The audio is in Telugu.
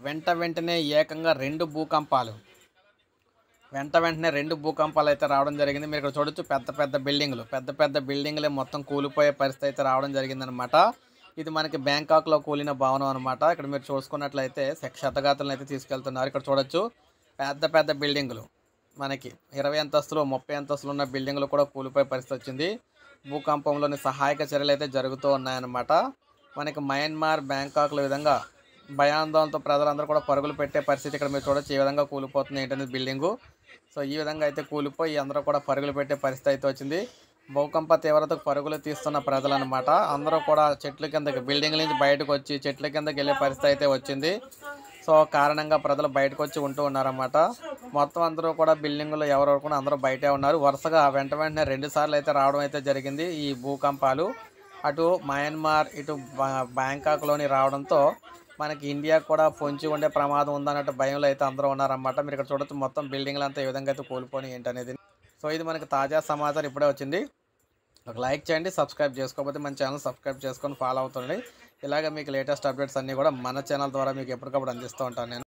వెంటనే ఏకంగా 2 భూకంపాలు. వెంటనే 2 భూకంపాలు అయితే రావడం జరిగింది. మీరు ఇక్కడ చూడొచ్చు పెద్ద బిల్డింగులే మొత్తం కూలిపోయే పరిస్థితి అయితే రావడం జరిగిందనమాట. ఇది మనకి బ్యాంకాక్‌లో కూలిన భవనం అనమాట. ఇక్కడ మీరు చూసుకున్నట్లయితే క్షతగాతులను అయితే తీసుకెళ్తున్నారు. ఇక్కడ చూడొచ్చు పెద్ద బిల్డింగులు. మనకి 20 అంతస్తులు, 30 అంతస్తులు ఉన్న బిల్డింగులు కూడా కూలిపోయే పరిస్థితి వచ్చింది. భూకంపంలోని సహాయక చర్యలు అయితే జరుగుతూ ఉన్నాయన్నమాట. మనకి మయన్మార్, బ్యాంకాక్‌లో విధంగా భయాందోళనతో ప్రజలందరూ కూడా పరుగులు పెట్టే పరిస్థితి ఇక్కడ మీరు చూడొచ్చు. ఏ విధంగా కూలిపోతుంది ఏంటనేది బిల్డింగు. సో ఈ విధంగా అయితే కూలిపోయి అందరూ కూడా పరుగులు పెట్టే పరిస్థితి అయితే వచ్చింది. భూకంప తీవ్రతకు పరుగులు తీస్తున్న ప్రజలన్నమాట. అందరూ కూడా చెట్ల కిందకి బిల్డింగ్ నుంచి బయటకు వచ్చి చెట్ల కిందకి వెళ్ళే పరిస్థితి అయితే వచ్చింది. సో కారణంగా ప్రజలు బయటకు వచ్చి ఉంటూ ఉన్నారన్నమాట. మొత్తం అందరూ కూడా బిల్డింగులో ఎవరెవరు కూడా అందరూ బయటే ఉన్నారు. వరుసగా వెంటనే 2 సార్లు అయితే రావడం అయితే జరిగింది ఈ భూకంపాలు. అటు మయన్మార్, ఇటు బ్యాంకాక్లోని రావడంతో మనకి ఇండియా కూడా పొంచి ఉండే ప్రమాదం ఉందన్నట్టు భయంలో అయితే అందరూ ఉన్నారన్నమాట. మీరు ఇక్కడ చూడొచ్చు మొత్తం బిల్డింగ్లు అంతా ఏ విధంగా అయితే కోల్పోయి ఏంటనేది. సో ఇది మనకి తాజా సమాచారం ఇప్పుడే వచ్చింది. ఒక లైక్ చేయండి, సబ్స్క్రైబ్ చేసుకోకపోతే మన ఛానల్ సబ్స్క్రైబ్ చేసుకొని ఫాలో అవుతుండండి. ఇలాగ మీకు లేటెస్ట్ అప్డేట్స్ అన్నీ కూడా మన ఛానల్ ద్వారా మీకు ఎప్పటికప్పుడు అందిస్తూ ఉంటాను నేను.